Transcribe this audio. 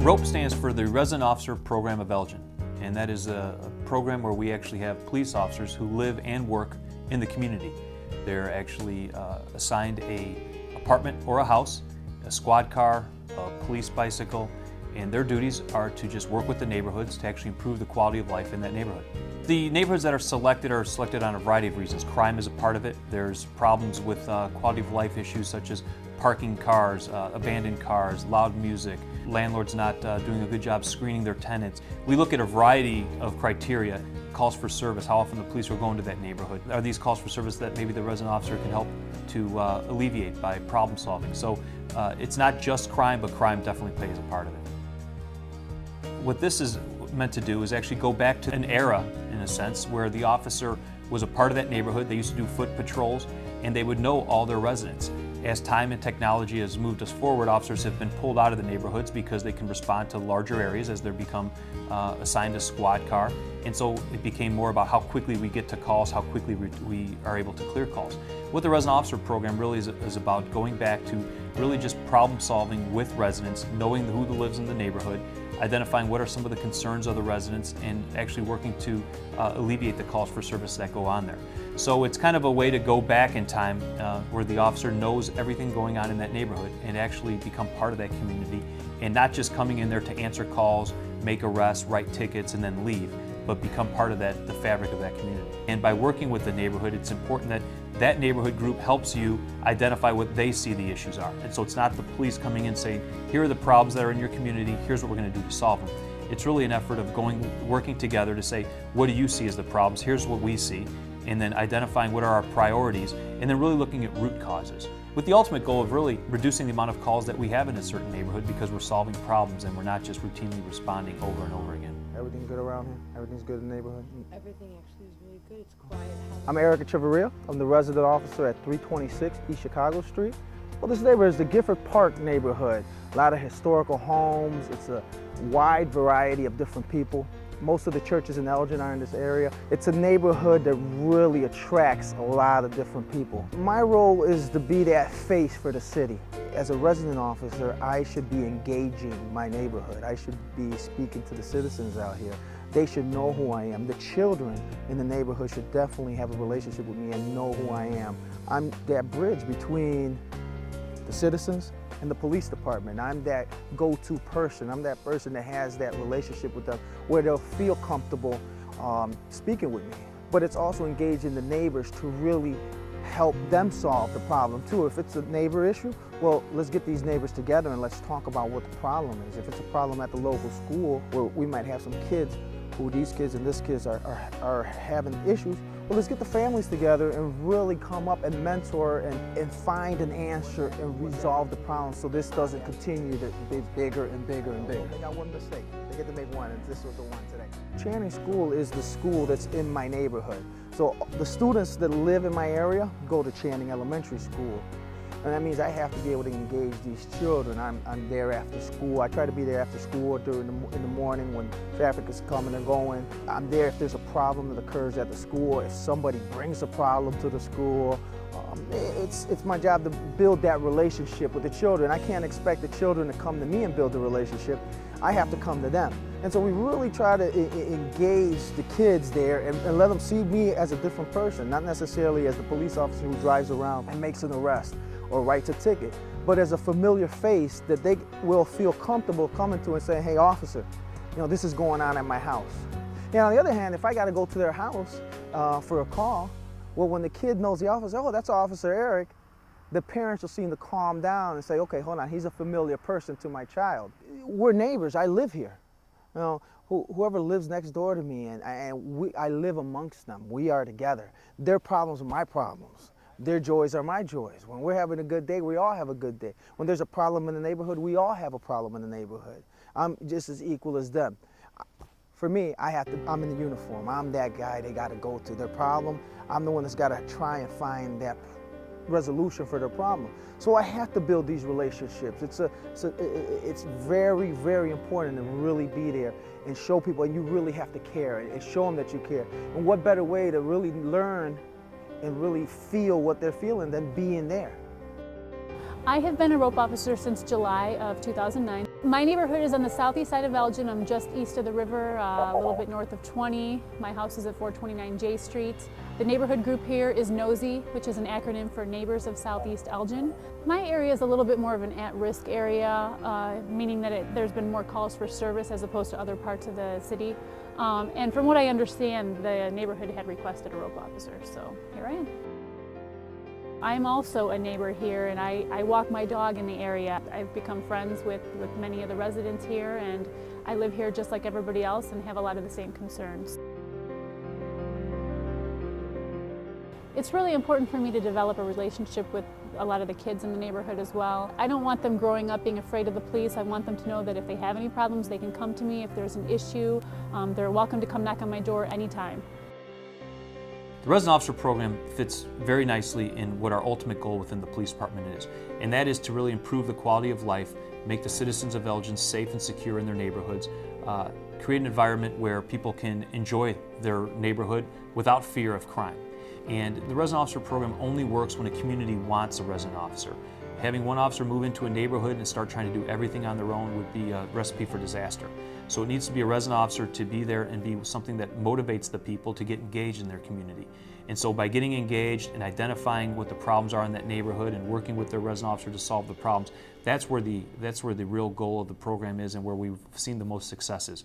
ROPE stands for the Resident Officer Program of Elgin, and that is a program where we actually have police officers who live and work in the community. They're actually assigned an apartment or a house, a squad car, a police bicycle, and their duties are to just work with the neighborhoods to actually improve the quality of life in that neighborhood. The neighborhoods that are selected on a variety of reasons. Crime is a part of it. There's problems with quality of life issues such as parking cars, abandoned cars, loud music, landlords not doing a good job screening their tenants. We look at a variety of criteria. Calls for service, how often the police are going to that neighborhood. Are these calls for service that maybe the resident officer can help to alleviate by problem solving? So it's not just crime, but crime definitely plays a part of it. What this is meant to do is actually go back to an era, in a sense, where the officer was a part of that neighborhood. They used to do foot patrols, and they would know all their residents. As time and technology has moved us forward, officers have been pulled out of the neighborhoods because they can respond to larger areas as they become assigned a squad car. And so it became more about how quickly we get to calls, how quickly we are able to clear calls. What the Resident Officer Program really is about going back to really just problem solving with residents, knowing who lives in the neighborhood, identifying what are some of the concerns of the residents, and actually working to alleviate the calls for service that go on there. So it's kind of a way to go back in time where the officer knows everything going on in that neighborhood and actually become part of that community, and not just coming in there to answer calls, make arrests, write tickets, and then leave, but become part of the fabric of that community. And by working with the neighborhood, it's important that that neighborhood group helps you identify what they see the issues are. And so it's not the police coming in saying, here are the problems that are in your community, here's what we're going to do to solve them. It's really an effort of working together to say, what do you see as the problems? Here's what we see. And then identifying what are our priorities, and then really looking at root causes, with the ultimate goal of really reducing the amount of calls that we have in a certain neighborhood, because we're solving problems and we're not just routinely responding over and over again. Everything good around here? Everything's good in the neighborhood? Everything actually is really good. It's quiet. I'm Eric Echeverria. I'm the resident officer at 326 East Chicago Street. Well, this neighborhood is the Gifford Park neighborhood. A lot of historical homes. It's a wide variety of different people. Most of the churches in Elgin are in this area. It's a neighborhood that really attracts a lot of different people. My role is to be that face for the city. As a resident officer, I should be engaging my neighborhood. I should be speaking to the citizens out here. They should know who I am. The children in the neighborhood should definitely have a relationship with me and know who I am. I'm that bridge between the citizens and the police department. I'm that go-to person. I'm that person that has that relationship with them where they'll feel comfortable speaking with me. But it's also engaging the neighbors to really help them solve the problem too. If it's a neighbor issue, well, let's get these neighbors together and let's talk about what the problem is. If it's a problem at the local school where we might have some kids who these kids and this kids are having issues, well, let's get the families together and really come up and mentor and find an answer and resolve the problem so this doesn't continue to be bigger and bigger and bigger. They got one mistake. They get to make one, and this was the one today. Channing School is the school that's in my neighborhood. So the students that live in my area go to Channing Elementary School. And that means I have to be able to engage these children. I'm there after school. I try to be there after school in the morning when traffic is coming and going. I'm there if there's a problem that occurs at the school, if somebody brings a problem to the school. It's my job to build that relationship with the children. I can't expect the children to come to me and build the relationship. I have to come to them. And so we really try to engage the kids there and let them see me as a different person, not necessarily as the police officer who drives around and makes an arrest or writes a ticket, but as a familiar face that they will feel comfortable coming to and saying, hey officer, this is going on at my house. Now on the other hand, if I gotta go to their house for a call, well, when the kid knows the officer, oh, that's Officer Eric, the parents will seem to calm down and say, okay, hold on, he's a familiar person to my child. We're neighbors, I live here. Whoever lives next door to me, I live amongst them. We are together. Their problems are my problems. Their joys are my joys. When we're having a good day, we all have a good day. When there's a problem in the neighborhood, we all have a problem in the neighborhood. I'm just as equal as them. For me, I'm in the uniform. I'm that guy they got to go to. Their problem, I'm the one that's got to try and find that resolution for their problem. So I have to build these relationships. It's very, very important to really be there and show people, and you really have to care and show them that you care. And what better way to really learn and really feel what they're feeling than being there. I have been a rope officer since July of 2009. My neighborhood is on the southeast side of Elgin. I'm just east of the river, a little bit north of 20. My house is at 429 J Street. The neighborhood group here is NOSI, which is an acronym for Neighbors of Southeast Elgin. My area is a little bit more of an at-risk area, meaning that there's been more calls for service as opposed to other parts of the city. And from what I understand, the neighborhood had requested a rope officer, so here I am. I'm also a neighbor here, and I walk my dog in the area. I've become friends with many of the residents here, and I live here just like everybody else and have a lot of the same concerns. It's really important for me to develop a relationship with a lot of the kids in the neighborhood as well. I don't want them growing up being afraid of the police. I want them to know that if they have any problems, they can come to me. If there's an issue, they're welcome to come knock on my door anytime. The Resident Officer Program fits very nicely in what our ultimate goal within the police department is, and that is to really improve the quality of life, make the citizens of Elgin safe and secure in their neighborhoods, create an environment where people can enjoy their neighborhood without fear of crime. And the Resident Officer Program only works when a community wants a resident officer. Having one officer move into a neighborhood and start trying to do everything on their own would be a recipe for disaster. So it needs to be a resident officer to be there and be something that motivates the people to get engaged in their community. And so by getting engaged and identifying what the problems are in that neighborhood and working with their resident officer to solve the problems, that's where the real goal of the program is and where we've seen the most successes.